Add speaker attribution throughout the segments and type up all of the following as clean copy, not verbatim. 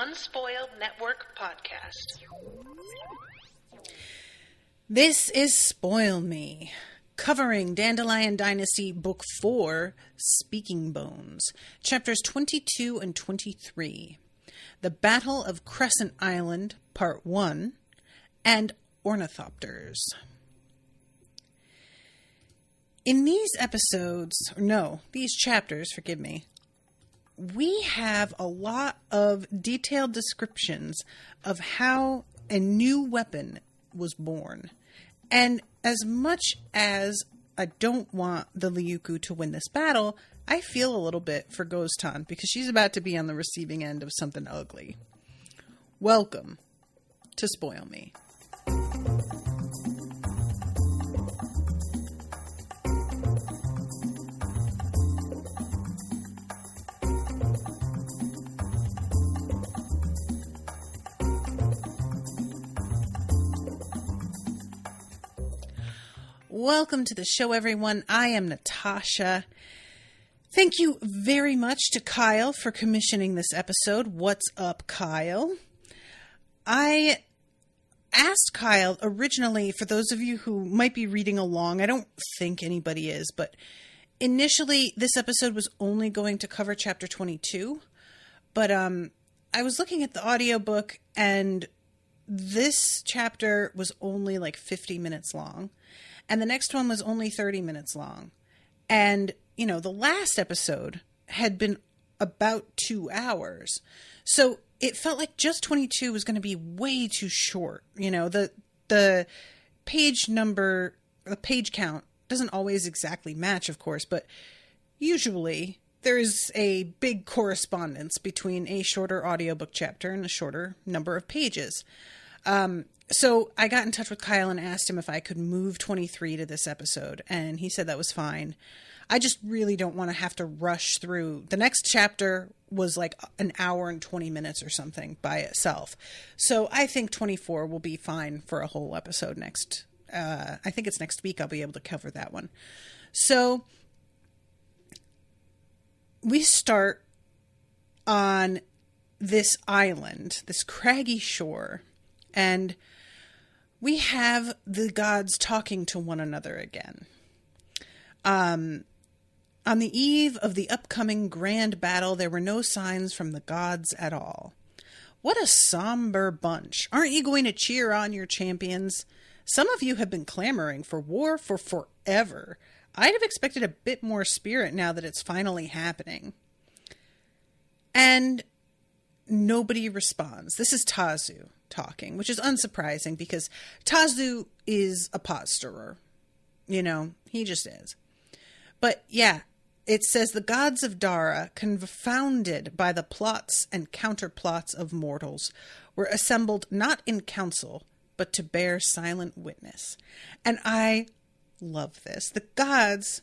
Speaker 1: Unspoiled Network podcast.
Speaker 2: This is Spoil Me, covering Dandelion Dynasty Book 4, Speaking Bones, Chapters 22 and 23, The Battle of Crescent Island, Part 1, and Ornithopters. In these chapters, we have a lot of detailed descriptions of how a new weapon was born. And as much as I don't want the Liuku to win this battle, I feel a little bit for Ghoston because she's about to be on the receiving end of something ugly. Welcome to Spoil Me. Welcome to the show, everyone. I am Natasha. Thank you very much to Kyle for commissioning this episode. What's up, Kyle? I asked Kyle originally, for those of you who might be reading along, I don't think anybody is, but initially this episode was only going to cover chapter 22, but I was looking at the audiobook and this chapter was only like 50 minutes long. And the next one was only 30 minutes long. And, the last episode had been about 2 hours. So it felt like just 22 was going to be way too short. The page number, the page count doesn't always exactly match, of course, but usually there is a big correspondence between a shorter audiobook chapter and a shorter number of pages. So I got in touch with Kyle and asked him if I could move 23 to this episode, and he said that was fine. I just really don't want to have to rush through. The next chapter was like an hour and 20 minutes or something by itself. So I think 24 will be fine for a whole episode next. I think it's next week I'll be able to cover that one. So we start on this island, this craggy shore, and we have the gods talking to one another again. On the eve of the upcoming grand battle, there were no signs from the gods at all. What a somber bunch. Aren't you going to cheer on your champions? Some of you have been clamoring for war for forever. I'd have expected a bit more spirit now that it's finally happening. And nobody responds. This is Tazu talking, which is unsurprising because Tazu is a posturer. He just is. But yeah, it says the gods of Dara, confounded by the plots and counterplots of mortals, were assembled not in council, but to bear silent witness. And I love this. The gods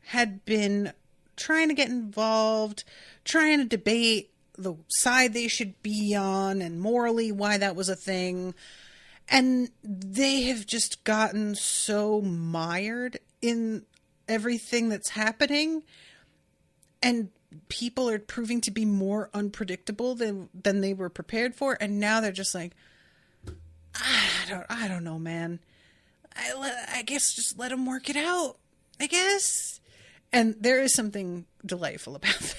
Speaker 2: had been trying to get involved, trying to debate the side they should be on and morally why that was a thing. And they have just gotten so mired in everything that's happening. And people are proving to be more unpredictable than they were prepared for. And now they're just like, I don't know, man. I guess just let them work it out, I guess. And there is something delightful about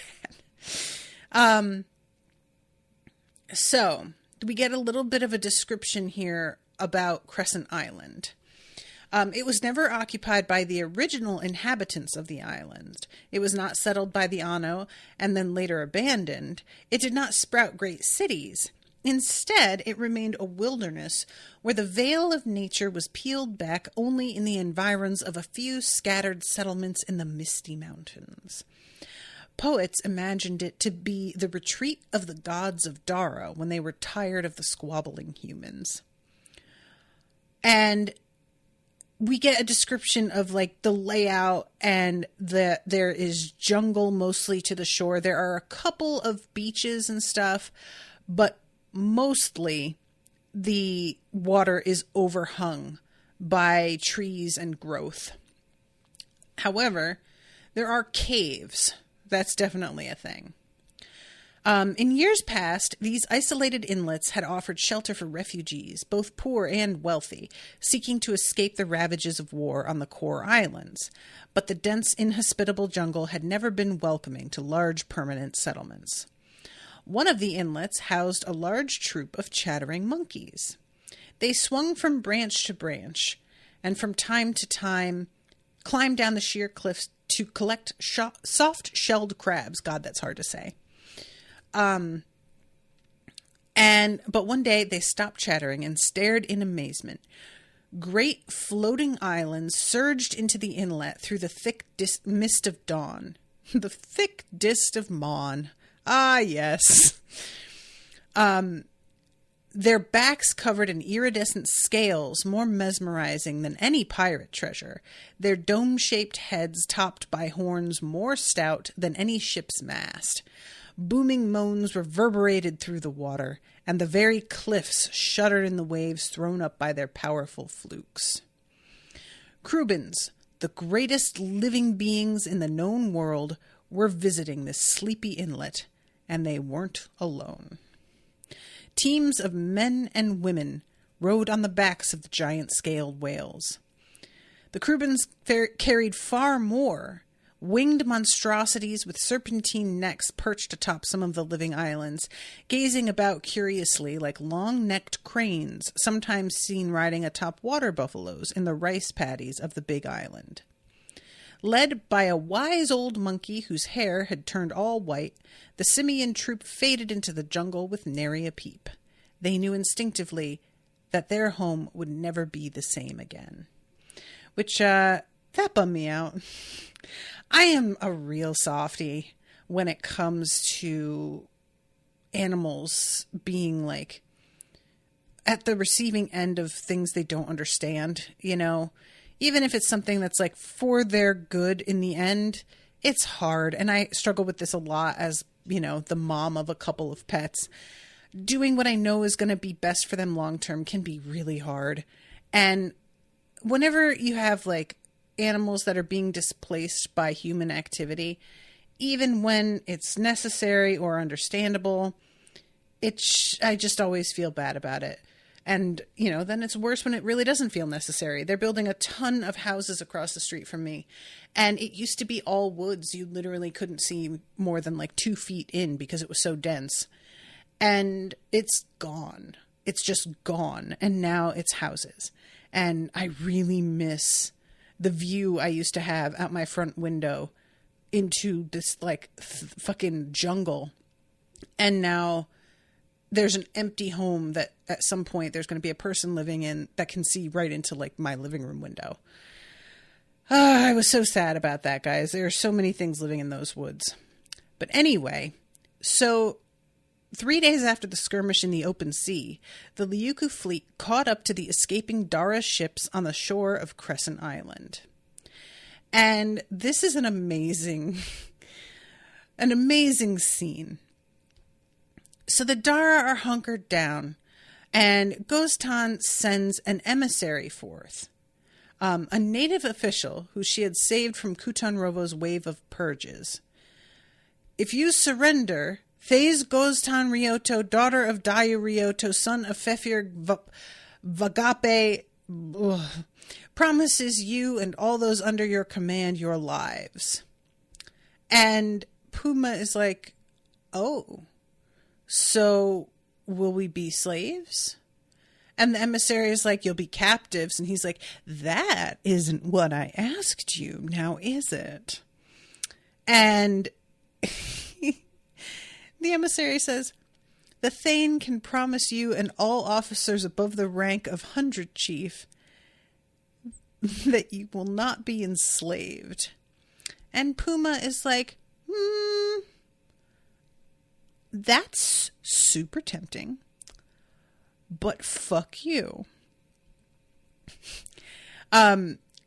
Speaker 2: that. So we get a little bit of a description here about Crescent Island. It was never occupied by the original inhabitants of the island. It was not settled by the Anno and then later abandoned. It did not sprout great cities. Instead, it remained a wilderness where the veil of nature was peeled back only in the environs of a few scattered settlements in the misty mountains. Poets imagined it to be the retreat of the gods of Dara when they were tired of the squabbling humans. And we get a description of like the layout and there is jungle mostly to the shore. There are a couple of beaches and stuff, but mostly the water is overhung by trees and growth. However, there are caves. That's definitely a thing. In years past, these isolated inlets had offered shelter for refugees, both poor and wealthy, seeking to escape the ravages of war on the core islands. But the dense, inhospitable jungle had never been welcoming to large permanent settlements. One of the inlets housed a large troop of chattering monkeys. They swung from branch to branch, and from time to time climbed down the sheer cliffs to collect soft-shelled crabs. God, that's hard to say. But one day they stopped chattering and stared in amazement. Great floating islands surged into the inlet through the thick mist of dawn. The thick mist of Mon. Ah, yes. Their backs covered in iridescent scales more mesmerizing than any pirate treasure, their dome-shaped heads topped by horns more stout than any ship's mast. Booming moans reverberated through the water, and the very cliffs shuddered in the waves thrown up by their powerful flukes. Crubans, the greatest living beings in the known world, were visiting this sleepy inlet, and they weren't alone. Teams of men and women rode on the backs of the giant scaled whales. The Crubans carried far more. Winged monstrosities with serpentine necks perched atop some of the living islands, gazing about curiously like long-necked cranes, sometimes seen riding atop water buffaloes in the rice paddies of the big island. Led by a wise old monkey whose hair had turned all white, the simian troop faded into the jungle with nary a peep. They knew instinctively that their home would never be the same again. Which, that bummed me out. I am a real softie when it comes to animals being like at the receiving end of things they don't understand, you know, even if it's something that's like for their good in the end, it's hard. And I struggle with this a lot as, you know, the mom of a couple of pets. Doing what I know is going to be best for them long term can be really hard. And whenever you have like animals that are being displaced by human activity, even when it's necessary or understandable, I just always feel bad about it. And, you know, then it's worse when it really doesn't feel necessary. They're building a ton of houses across the street from me. And it used to be all woods. You literally couldn't see more than like 2 feet in because it was so dense. And it's gone. It's just gone. And now it's houses. And I really miss the view I used to have out my front window into this like fucking jungle. And now there's an empty home that at some point there's going to be a person living in that can see right into like my living room window. I was so sad about that, guys. There are so many things living in those woods. But anyway, so 3 days after the skirmish in the open sea, the Liuku fleet caught up to the escaping Dara ships on the shore of Crescent Island. And this is an amazing scene. So the Dara are hunkered down, and Goztan sends an emissary forth. A native official who she had saved from Kutan Rovo's wave of purges. If you surrender, Faze Goztan Ryoto, daughter of Dayu Ryoto, son of Fefir Vagape, promises you and all those under your command your lives. And Puma is like, oh, so will we be slaves? And the emissary is like, you'll be captives. And he's like, that isn't what I asked you. Now, is it? And the emissary says, the Thane can promise you and all officers above the rank of 100 chief that you will not be enslaved. And Puma is like, that's super tempting, but fuck you.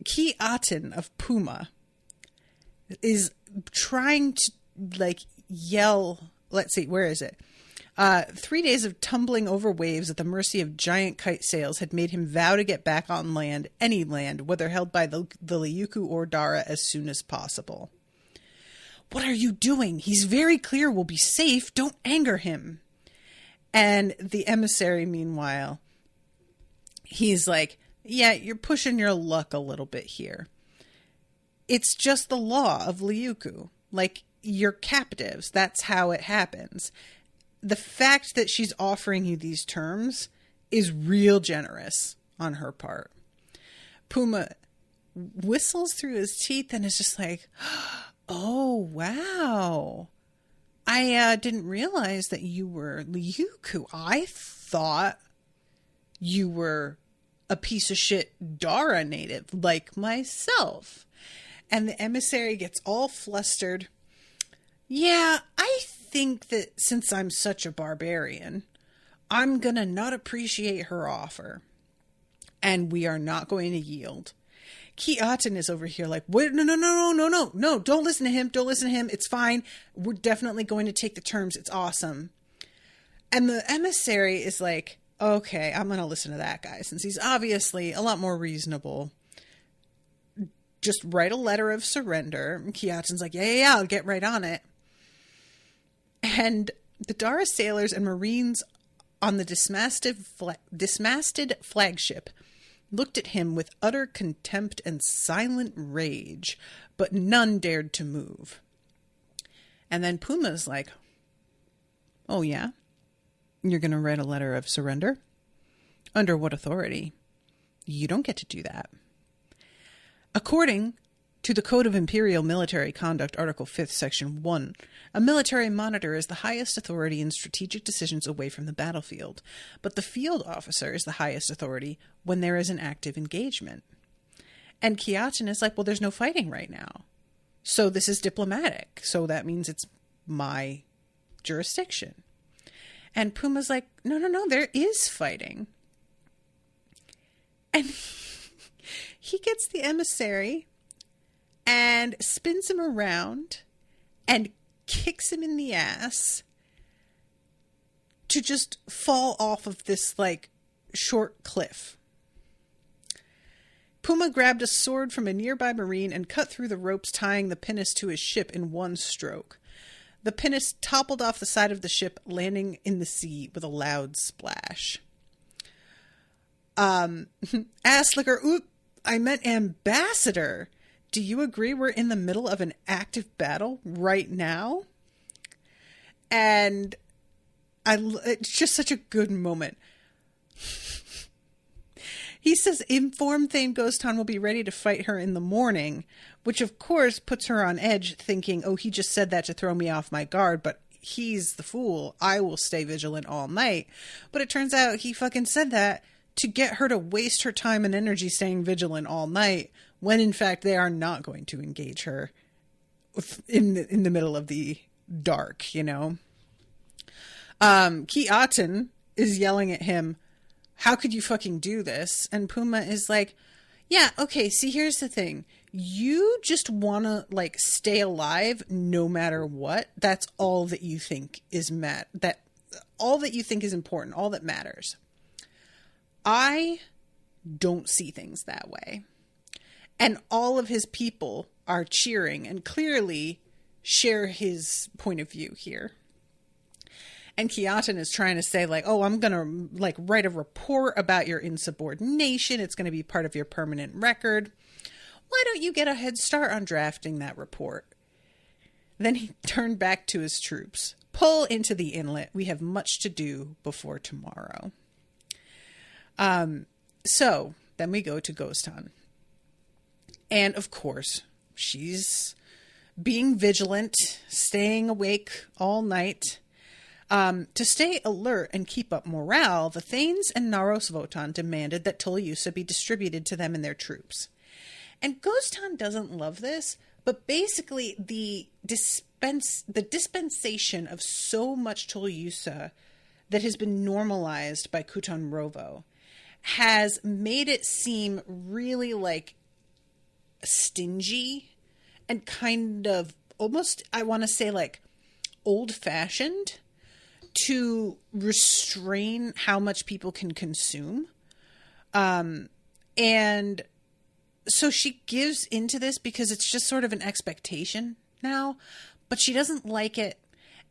Speaker 2: Ki Aten of Puma is trying to like yell. Let's see, where is it? 3 days of tumbling over waves at the mercy of giant kite sails had made him vow to get back on land, any land, whether held by the Liuku or Dara, as soon as possible. what are you doing? He's very clear we'll be safe. Don't anger him. And the emissary, meanwhile, he's like, yeah, you're pushing your luck a little bit here. It's just the law of Liuku. Like, you're captives. That's how it happens. The fact that she's offering you these terms is real generous on her part. Puma whistles through his teeth and is just like, oh, wow. I didn't realize that you were Liuku. I thought you were a piece of shit Dara native like myself. And the emissary gets all flustered. Yeah, I think that since I'm such a barbarian, I'm going to not appreciate her offer. And we are not going to yield. Kiaten is over here like, wait, no, don't listen to him. Don't listen to him. It's fine. We're definitely going to take the terms. It's awesome. And the emissary is like, okay, I'm going to listen to that guy since he's obviously a lot more reasonable. Just write a letter of surrender. Kiaten's like, yeah, I'll get right on it. And the Dara sailors and Marines on the dismasted flagship looked at him with utter contempt and silent rage, but none dared to move. And then Puma's like, oh yeah? You're going to write a letter of surrender? Under what authority? You don't get to do that. According to the Code of Imperial Military Conduct, Article 5th, Section 1, a military monitor is the highest authority in strategic decisions away from the battlefield, but the field officer is the highest authority when there is an active engagement. And Kiaten is like, well, there's no fighting right now. So this is diplomatic. So that means it's my jurisdiction. And Puma's like, no, there is fighting. And he gets the emissary and spins him around and kicks him in the ass to just fall off of this, like, short cliff. Puma grabbed a sword from a nearby marine and cut through the ropes tying the pinnace to his ship in one stroke. The pinnace toppled off the side of the ship, landing in the sea with a loud splash. Ass licker, oop, I meant ambassador. Do you agree we're in the middle of an active battle right now? And it's just such a good moment. He says, inform Thane Ghoston will be ready to fight her in the morning, which of course puts her on edge, thinking, oh, he just said that to throw me off my guard, but he's the fool. I will stay vigilant all night. But it turns out he fucking said that to get her to waste her time and energy staying vigilant all night, when in fact they are not going to engage her in the middle of the dark, you know. Kiaten is yelling at him, how could you fucking do this? And Puma is like, yeah, okay, see, here's the thing. You just want to, like, stay alive no matter what. That's all that you think is all that you think is important, all that matters. I don't see things that way. And all of his people are cheering and clearly share his point of view here. And Kiaten is trying to say, like, oh, I'm going to, like, write a report about your insubordination. It's going to be part of your permanent record. Why don't you get a head start on drafting that report? Then he turned back to his troops. Pull into the inlet. We have much to do before tomorrow. So then we go to Ghoston. And of course, she's being vigilant, staying awake all night. To stay alert and keep up morale, the Thanes and Naros Votan demanded that Tuliusa be distributed to them and their troops. And Ghoston doesn't love this, but basically the dispensation of so much Tuliusa that has been normalized by Kuton Rovo has made it seem really, like, stingy and kind of almost, I want to say, like, old-fashioned to restrain how much people can consume. And so she gives into this because it's just sort of an expectation now. but she doesn't like it.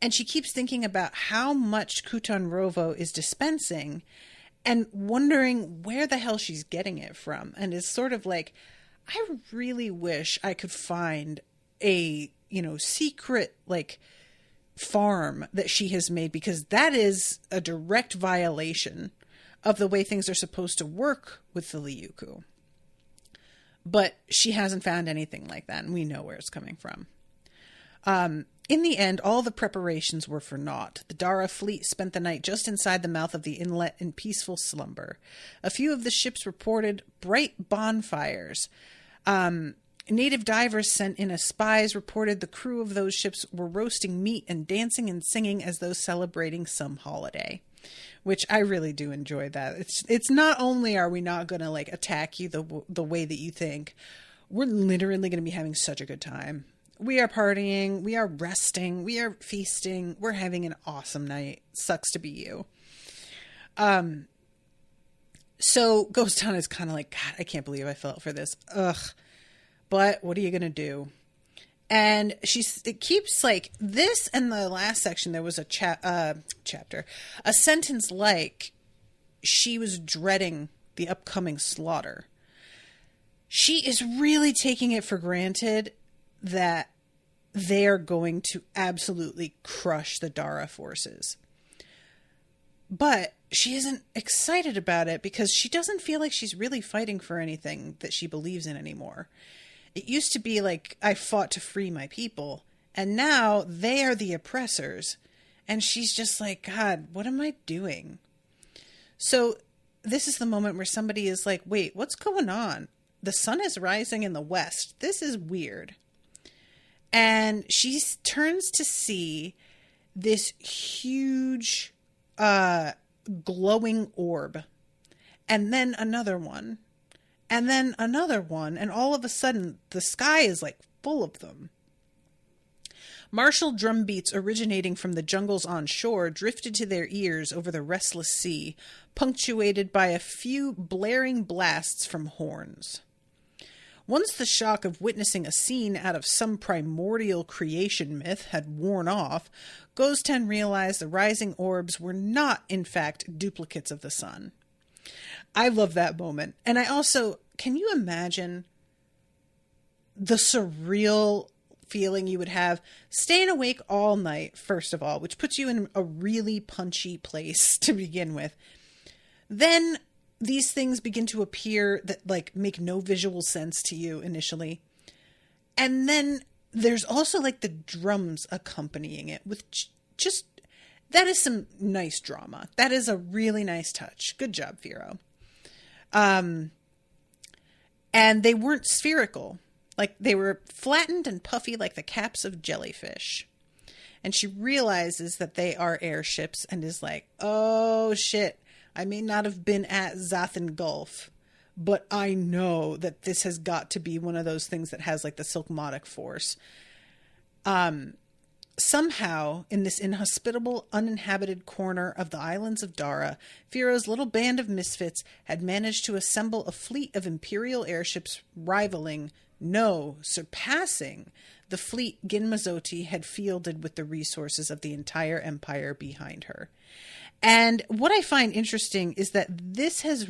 Speaker 2: And she keeps thinking about how much Kutan Rovo is dispensing and wondering where the hell she's getting it from. And is sort of like, I really wish I could find a, secret, like, farm that she has made, because that is a direct violation of the way things are supposed to work with the Liuku. But she hasn't found anything like that, and we know where it's coming from. In the end, all the preparations were for naught. The Dara fleet spent the night just inside the mouth of the inlet in peaceful slumber. A few of the ships reported bright bonfires. Native divers sent in as spies reported the crew of those ships were roasting meat and dancing and singing as though celebrating some holiday, which I really do enjoy that. It's not only are we not going to like attack you the way that you think, we're literally going to be having such a good time. We are partying, we are resting, we are feasting, we're having an awesome night. Sucks to be you. So Ghost Town is kind of like, God, I can't believe I fell for this. Ugh. But what are you going to do? And it keeps like this, and the last section, there was a chapter, a sentence like, she was dreading the upcoming slaughter. She is really taking it for granted that they are going to absolutely crush the Dara forces. But she isn't excited about it because she doesn't feel like she's really fighting for anything that she believes in anymore. It used to be like, I fought to free my people, and now they are the oppressors. And she's just like, God, what am I doing? So this is the moment where somebody is like, wait, what's going on? The sun is rising in the west. This is weird. And she turns to see this huge glowing orb. And then another one. And then another one. And all of a sudden, the sky is like full of them. Martial drum beats originating from the jungles on shore drifted to their ears over the restless sea, punctuated by a few blaring blasts from horns. Once the shock of witnessing a scene out of some primordial creation myth had worn off, Gozten realized the rising orbs were not, in fact, duplicates of the sun. I love that moment. And I also, can you imagine the surreal feeling you would have staying awake all night, first of all, which puts you in a really punchy place to begin with. Then these things begin to appear that like make no visual sense to you initially. And then there's also like the drums accompanying it with just, that is some nice drama. That is a really nice touch. Good job, Firo. And they weren't spherical. Like they were flattened and puffy like the caps of jellyfish. And she realizes that they are airships and is like, oh shit. I may not have been at Zathan Gulf, but I know that this has got to be one of those things that has like the Silkmotic force. Somehow, in this inhospitable, uninhabited corner of the islands of Dara, Firo's little band of misfits had managed to assemble a fleet of Imperial airships rivaling, no, surpassing, the fleet Ginmazoti had fielded with the resources of the entire empire behind her. And what I find interesting is that this is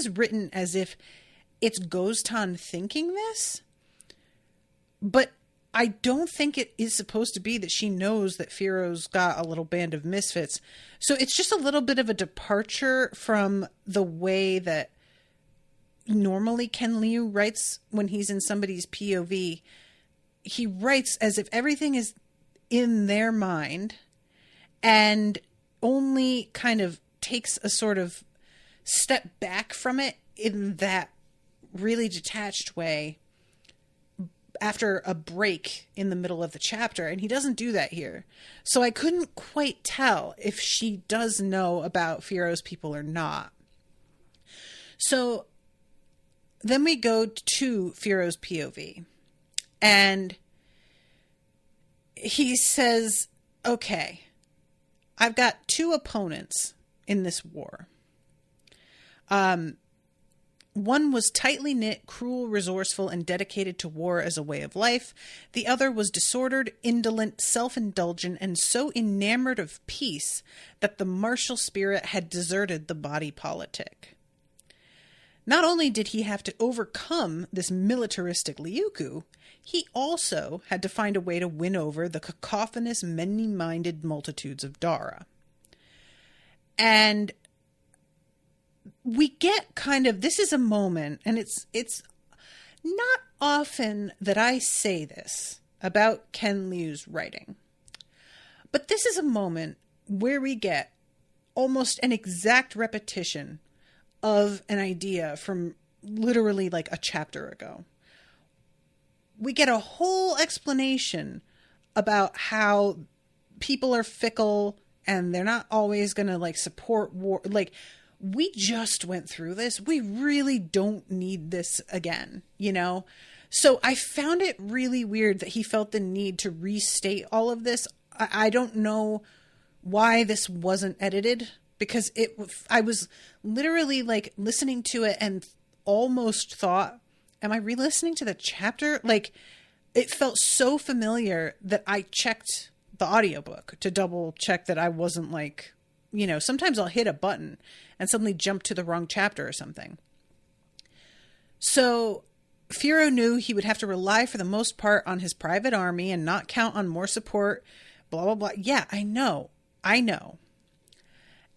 Speaker 2: written as if it's Goztan thinking this, but I don't think it is supposed to be that she knows that Firo's got a little band of misfits. So it's just a little bit of a departure from the way that normally Ken Liu writes when he's in somebody's POV. He writes as if everything is in their mind and only kind of takes a sort of step back from it in that really detached way after a break in the middle of the chapter. And he doesn't do that here. So I couldn't quite tell if she does know about Firo's people or not. So then we go to Firo's POV. And he says, okay, I've got two opponents in this war. One was tightly knit, cruel, resourceful, and dedicated to war as a way of life. The other was disordered, indolent, self-indulgent, and so enamored of peace that the martial spirit had deserted the body politic. Not only did he have to overcome this militaristic Liuku, he also had to find a way to win over the cacophonous, many-minded multitudes of Dara. And we get kind of, this is a moment, and it's not often that I say this about Ken Liu's writing, but this is a moment where we get almost an exact repetition of an idea from literally like a chapter ago. We get a whole explanation about how people are fickle and they're not always going to like support war. Like, we just went through this. We really don't need this again, you know? So I found it really weird that he felt the need to restate all of this. I don't know why this wasn't edited, because I was literally like listening to it and almost thought, am I re-listening to the chapter? Like, it felt so familiar that I checked the audiobook to double check that I wasn't like, you know, sometimes I'll hit a button and suddenly jump to the wrong chapter or something. So Firo knew he would have to rely for the most part on his private army and not count on more support, blah, blah, blah. Yeah, I know.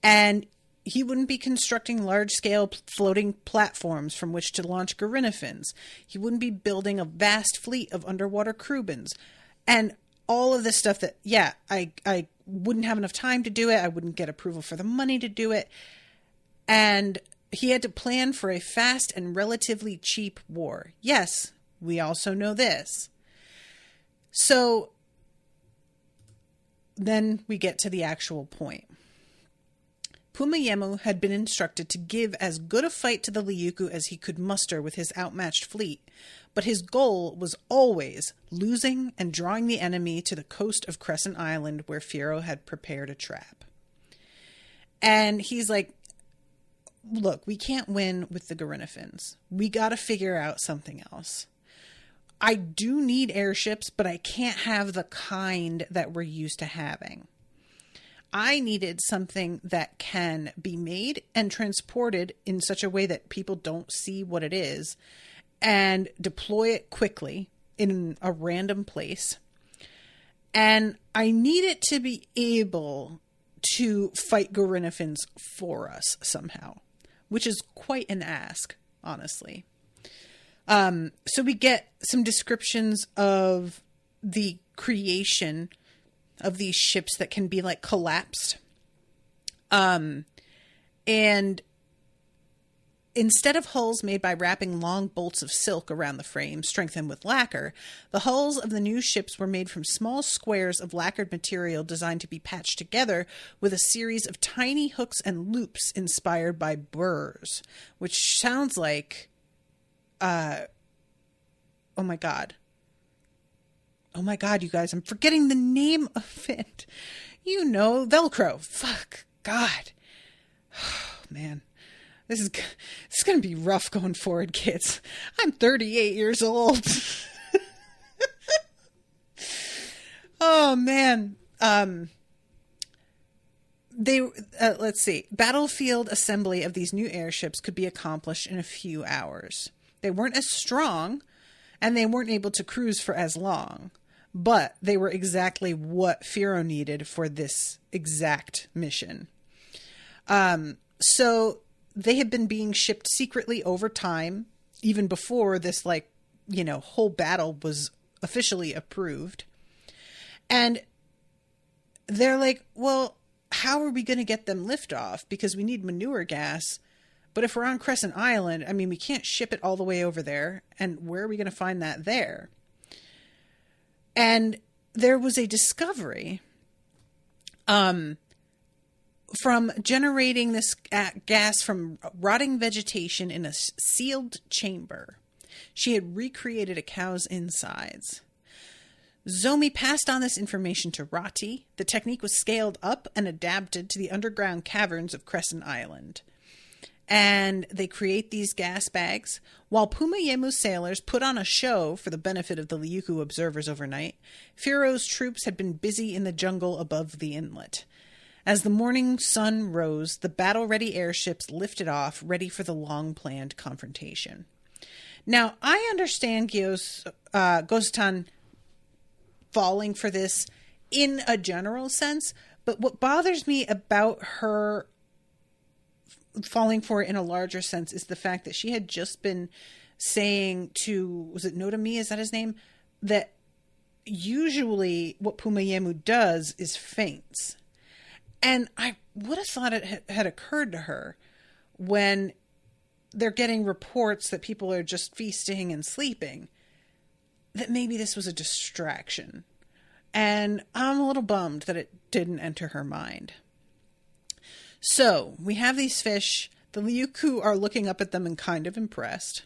Speaker 2: And he wouldn't be constructing large-scale floating platforms from which to launch Garinnafins. He wouldn't be building a vast fleet of underwater Krubans. And all of this stuff that, yeah, I wouldn't have enough time to do it. I wouldn't get approval for the money to do it. And he had to plan for a fast and relatively cheap war. Yes, we also know this. So then we get to the actual point. Pumayemu had been instructed to give as good a fight to the Liuku as he could muster with his outmatched fleet, but his goal was always losing and drawing the enemy to the coast of Crescent Island where Firo had prepared a trap. And he's like, look, we can't win with the Garinnafins. We got to figure out something else. I do need airships, but I can't have the kind that we're used to having. I needed something that can be made and transported in such a way that people don't see what it is and deploy it quickly in a random place. And I need it to be able to fight Garinnafins for us somehow, which is quite an ask, honestly. So we get some descriptions of the creation of these ships that can be like collapsed. And instead of hulls made by wrapping long bolts of silk around the frame, strengthened with lacquer, the hulls of the new ships were made from small squares of lacquered material designed to be patched together with a series of tiny hooks and loops inspired by burrs, which sounds like, oh my God, you guys, I'm forgetting the name of it. You know, Velcro. Fuck. God. Oh, man. This is going to be rough going forward, kids. I'm 38 years old. Oh, man. Let's see. Battlefield assembly of these new airships could be accomplished in a few hours. They weren't as strong, and they weren't able to cruise for as long, but they were exactly what Firo needed for this exact mission. So they had been being shipped secretly over time, even before this, like, you know, whole battle was officially approved. And they're like, well, how are we going to get them liftoff? Because we need manure gas. But if we're on Crescent Island, I mean, we can't ship it all the way over there. And where are we going to find that there? And there was a discovery from generating this gas from rotting vegetation in a sealed chamber. She had recreated a cow's insides. Zomi passed on this information to Rati. The technique was scaled up and adapted to the underground caverns of Crescent Island. and they create these gas bags. While Puma Yemu's sailors put on a show for the benefit of the Liuku observers overnight, Firo's troops had been busy in the jungle above the inlet. As the morning sun rose, the battle-ready airships lifted off, ready for the long-planned confrontation. Now, I understand Gostan falling for this in a general sense, but what bothers me about her falling for it in a larger sense is the fact that she had just been saying to, was it Notami, is that his name? That usually what Puma Yemu does is feints. And I would have thought it had occurred to her when they're getting reports that people are just feasting and sleeping, that maybe this was a distraction. And I'm a little bummed that it didn't enter her mind. So we have these fish. The Liuku are looking up at them and kind of impressed.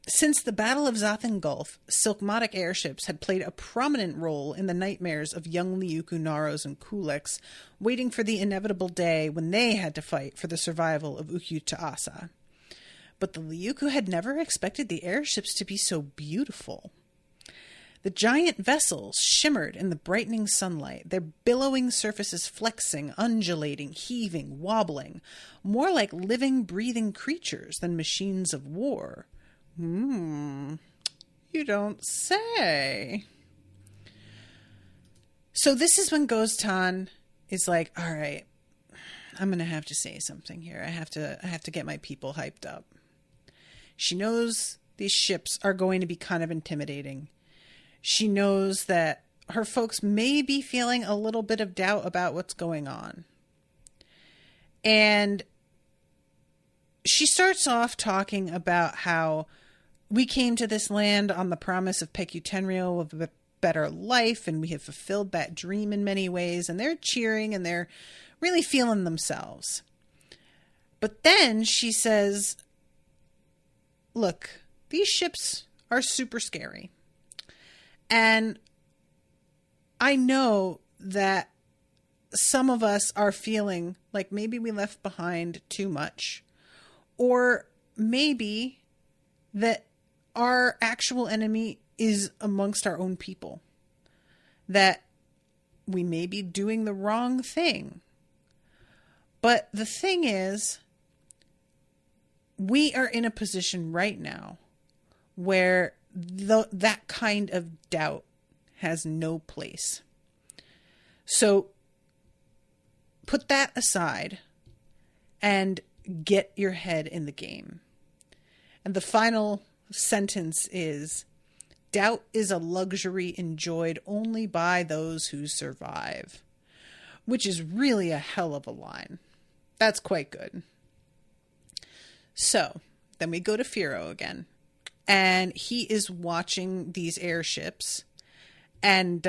Speaker 2: Since the Battle of Zathan Gulf, Silkmotic airships had played a prominent role in the nightmares of young Liuku Naros and Kuleks, waiting for the inevitable day when they had to fight for the survival of Ukyu-Ta'asa. But the Liuku had never expected the airships to be so beautiful. The giant vessels shimmered in the brightening sunlight, their billowing surfaces flexing, undulating, heaving, wobbling, more like living, breathing creatures than machines of war. You don't say. So this is when Gostan is like, all right, I'm going to have to say something here. I have to get my people hyped up. She knows these ships are going to be kind of intimidating. She knows that her folks may be feeling a little bit of doubt about what's going on. And she starts off talking about how we came to this land on the promise of Peku Tenryo of a better life, and we have fulfilled that dream in many ways, and they're cheering and they're really feeling themselves. But then she says, look, these ships are super scary. And I know that some of us are feeling like maybe we left behind too much, or maybe that our actual enemy is amongst our own people, that we may be doing the wrong thing. But the thing is, we are in a position right now where that kind of doubt has no place. So put that aside and get your head in the game. And the final sentence is, doubt is a luxury enjoyed only by those who survive. Which is really a hell of a line. That's quite good. So, then we go to Firo again. And he is watching these airships. And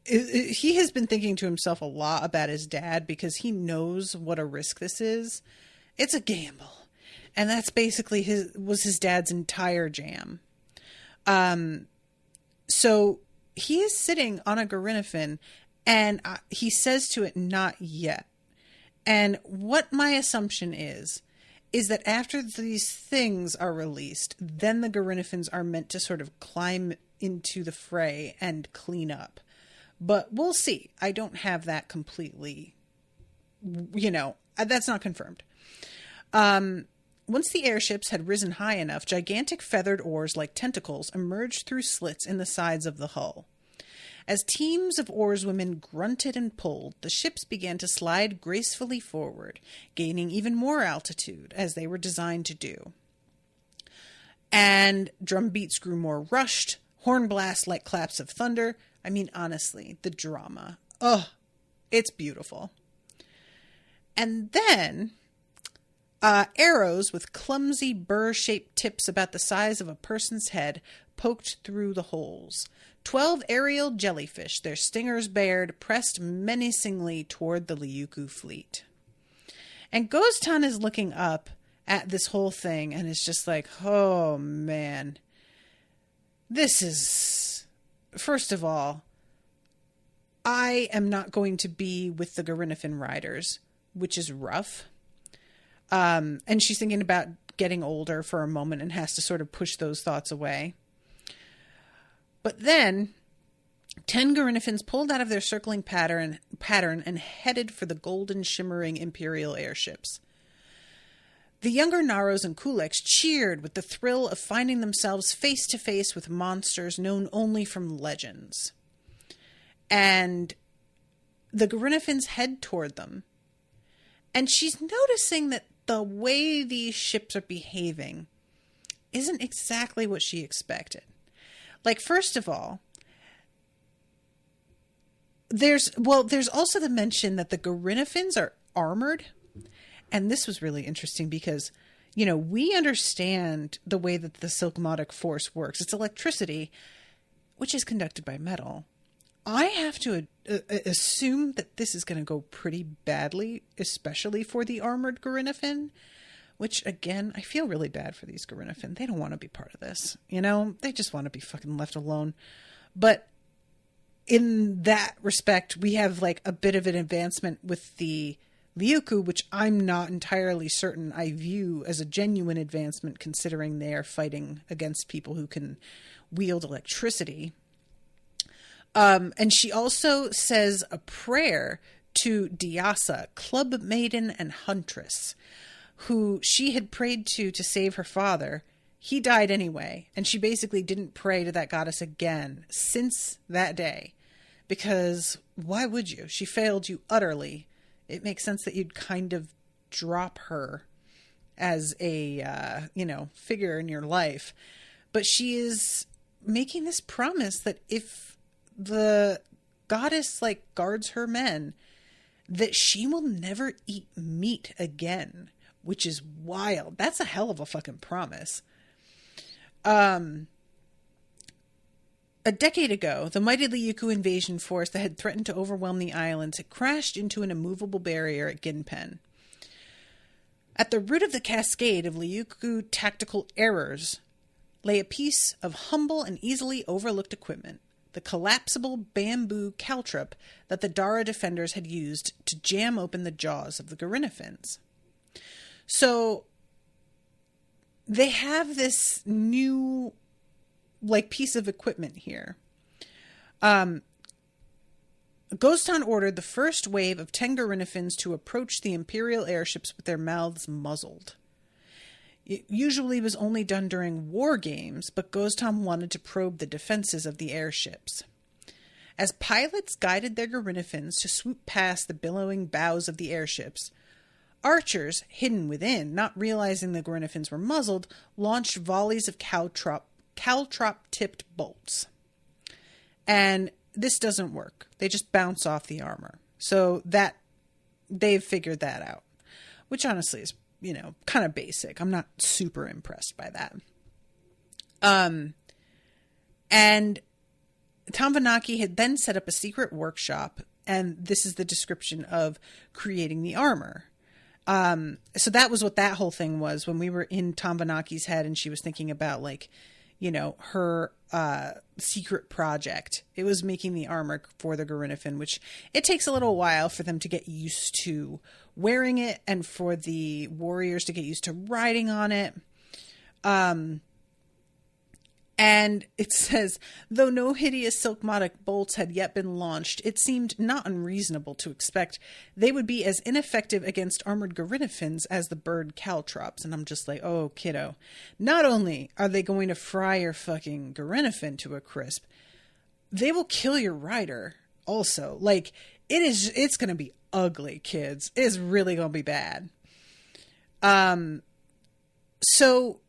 Speaker 2: he has been thinking to himself a lot about his dad because he knows what a risk this is. It's a gamble. And that's basically his dad's entire jam. So he is sitting on a Garinafin and he says to it, not yet. And what my assumption is that after these things are released, then the Garinafins are meant to sort of climb into the fray and clean up. But we'll see. I don't have that completely, that's not confirmed. Once the airships had risen high enough, gigantic feathered oars like tentacles emerged through slits in the sides of the hull. As teams of oarswomen grunted and pulled, the ships began to slide gracefully forward, gaining even more altitude, as they were designed to do. And drum beats grew more rushed, horn blasts like claps of thunder. I mean, honestly, the drama. Oh, it's beautiful. And then arrows with clumsy burr-shaped tips about the size of a person's head poked through the holes. 12 aerial jellyfish, their stingers bared, pressed menacingly toward the Liuku fleet. And Gostan is looking up at this whole thing and is just like, oh man, this is, first of all, I am not going to be with the Garinafin riders, which is rough. And she's thinking about getting older for a moment and has to sort of push those thoughts away. But then 10 Garinnifins pulled out of their circling pattern and headed for the golden shimmering Imperial airships. The younger Naros and Kuleks cheered with the thrill of finding themselves face to face with monsters known only from legends. And the Garinnifins head toward them. And she's noticing that the way these ships are behaving isn't exactly what she expected. Like, first of all, there's also the mention that the Garinnifins are armored. And this was really interesting because, we understand the way that the Silkmotic force works. It's electricity, which is conducted by metal. I have to assume that this is going to go pretty badly, especially for the armored Garinnifin, which, again, I feel really bad for these Garinnifin. They don't want to be part of this, They just want to be fucking left alone. But in that respect, we have, like, a bit of an advancement with the Liuku, which I'm not entirely certain I view as a genuine advancement, considering they are fighting against people who can wield electricity. And she also says a prayer to Diasa, club maiden and huntress, who she had prayed to save her father. He died anyway, and she basically didn't pray to that goddess again since that day. Because why would you? She failed you utterly. It makes sense that you'd kind of drop her as a, figure in your life. But she is making this promise that if the goddess, guards her men, that she will never eat meat again, which is wild. That's a hell of a fucking promise. A decade ago, the mighty Liuku invasion force that had threatened to overwhelm the islands had crashed into an immovable barrier at Ginpen. At the root of the cascade of Liuku tactical errors lay a piece of humble and easily overlooked equipment, the collapsible bamboo caltrop that the Dara defenders had used to jam open the jaws of the Garinnifins. So they have this new piece of equipment here. Ghostan ordered the first wave of 10 Garinnifins to approach the Imperial airships with their mouths muzzled. It usually was only done during war games, but Ghostan wanted to probe the defenses of the airships. As pilots guided their Garinnifins to swoop past the billowing bows of the airships, archers, hidden within, not realizing the Garinnifins were muzzled, launched volleys of caltrop-tipped bolts. And this doesn't work. They just bounce off the armor. So that they've figured that out, which honestly is, kind of basic. I'm not super impressed by that. And Tamvanaki had then set up a secret workshop, and this is the description of creating the armor. So that was what that whole thing was when we were in Tamvanaki's head and she was thinking about her secret project. It was making the armor for the Garinnifin, which it takes a little while for them to get used to wearing it and for the warriors to get used to riding on it. And it says, though no hideous Silkmotic bolts had yet been launched, it seemed not unreasonable to expect they would be as ineffective against armored Garinnifins as the bird caltrops. And I'm just like, oh, kiddo. Not only are they going to fry your fucking Garinnifin to a crisp, they will kill your rider also. It's going to be ugly, kids. It's really going to be bad. So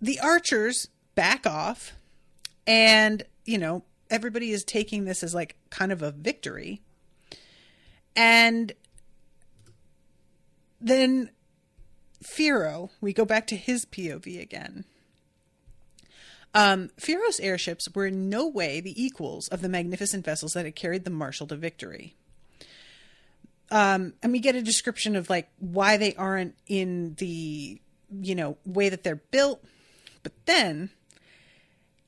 Speaker 2: the archers back off, and everybody is taking this as kind of a victory. And then Firo, we go back to his POV again. Firo's airships were in no way the equals of the magnificent vessels that had carried the Marshal to victory. And we get a description of why they aren't in the way that they're built. But then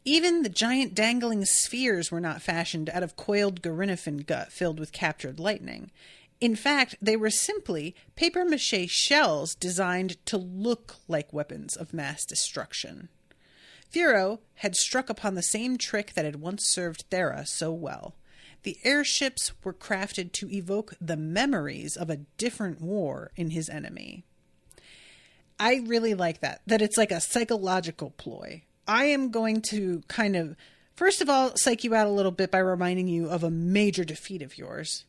Speaker 2: even the giant dangling spheres were not fashioned out of coiled Garinnifin gut filled with captured lightning. In fact, they were simply papier-mâché shells designed to look like weapons of mass destruction. Firo had struck upon the same trick that had once served Thera so well. The airships were crafted to evoke the memories of a different war in his enemy. I really like that it's like a psychological ploy. I am going to kind of, first of all, psych you out a little bit by reminding you of a major defeat of yours.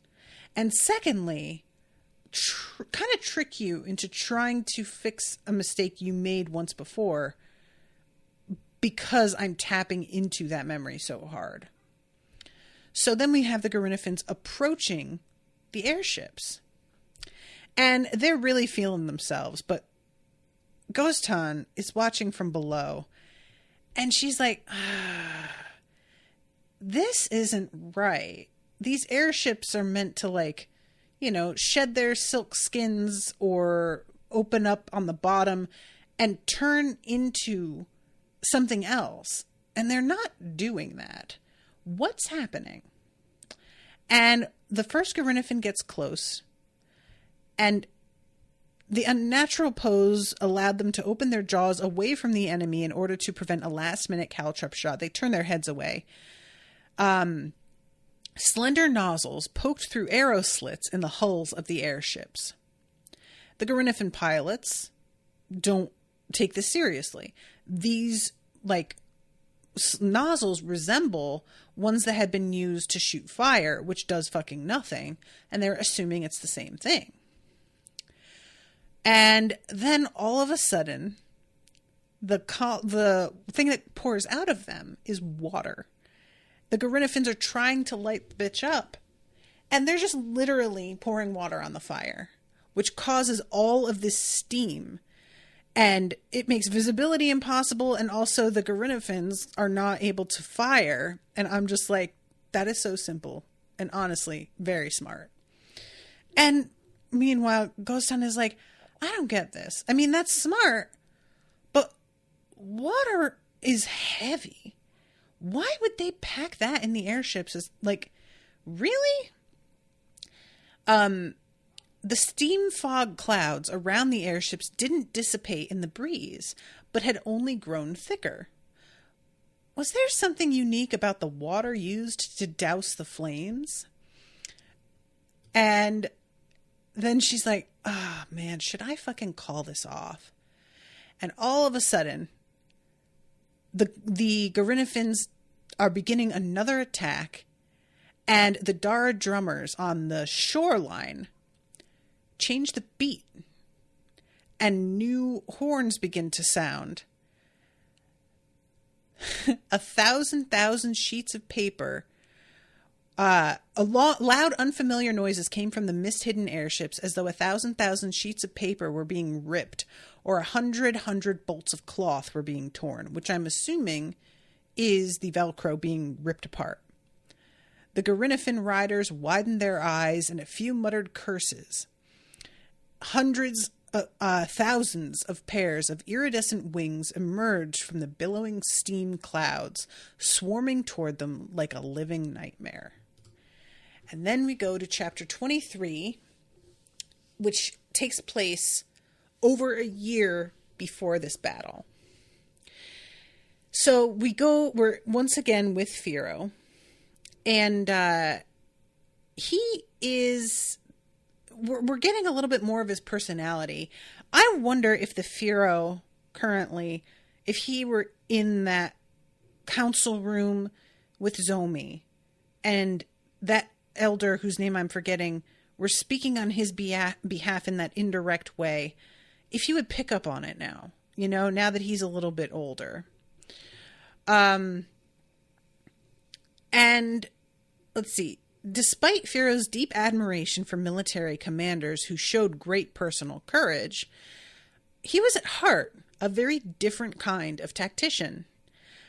Speaker 2: And secondly, kind of trick you into trying to fix a mistake you made once before because I'm tapping into that memory so hard. So then we have the Garinnafins approaching the airships. And they're really feeling themselves, but Ghostan is watching from below. And she's like, this isn't right. These airships are meant to, like, you know, shed their silk skins or open up on the bottom and turn into something else. And they're not doing that. What's happening? And the first Garinnafin gets close, and the unnatural pose allowed them to open their jaws away from the enemy in order to prevent a last-minute caltrop shot. They turn their heads away. Slender nozzles poked through arrow slits in the hulls of the airships. The Garinnafin pilots don't take this seriously. These, like, nozzles resemble ones that had been used to shoot fire, which does fucking nothing, and they're assuming it's the same thing. And then all of a sudden, the thing that pours out of them is water. The Garinnafins are trying to light the bitch up, and they're just literally pouring water on the fire, which causes all of this steam. And it makes visibility impossible, and also the Garinnafins are not able to fire. And I'm just like, that is so simple, and honestly, very smart. And meanwhile, Ghostan is like, I don't get this. I mean, that's smart, but water is heavy. Why would they pack that in the airships? Is like, really? The steam fog clouds around the airships didn't dissipate in the breeze, but had only grown thicker. Was there something unique about the water used to douse the flames? And then she's like, oh man, should I fucking call this off? And all of a sudden, the Garinnafins are beginning another attack, and the Dara drummers on the shoreline change the beat, and new horns begin to sound. 1,000 sheets of paper. Loud, unfamiliar noises came from the mist-hidden airships, as though 1,000 sheets of paper were being ripped, or 100 bolts of cloth were being torn, which I'm assuming is the Velcro being ripped apart. The Garinnafin riders widened their eyes, and a few muttered curses. Thousands of pairs of iridescent wings emerged from the billowing steam clouds, swarming toward them like a living nightmare. And then we go to chapter 23, which takes place over a year before this battle. So we're once again with Firo, and we're getting a little bit more of his personality. I wonder if the Firo currently, if he were in that council room with Zomi, and that elder whose name I'm forgetting were speaking on his behalf in that indirect way, if he would pick up on it now, now that he's a little bit older. And let's see. Despite Firo's deep admiration for military commanders who showed great personal courage, he was at heart a very different kind of tactician.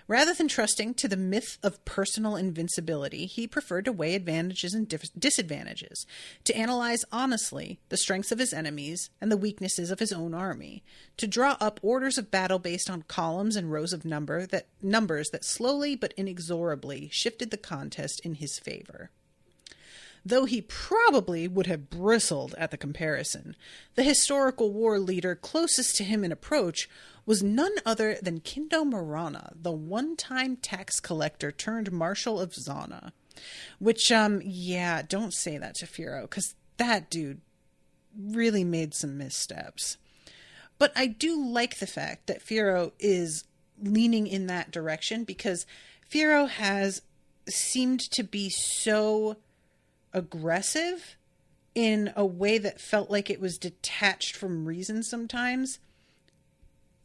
Speaker 2: Rather than trusting to the myth of personal invincibility, he preferred to weigh advantages and disadvantages, to analyze honestly the strengths of his enemies and the weaknesses of his own army, to draw up orders of battle based on columns and rows of numbers that slowly but inexorably shifted the contest in his favor. though he probably would have bristled at the comparison. The historical war leader closest to him in approach was none other than Kindo Marana, the one-time tax collector turned Marshal of Zana. Which, don't say that to Firo, because that dude really made some missteps. But I do like the fact that Firo is leaning in that direction, because Firo has seemed to be so aggressive in a way that felt like it was detached from reason sometimes.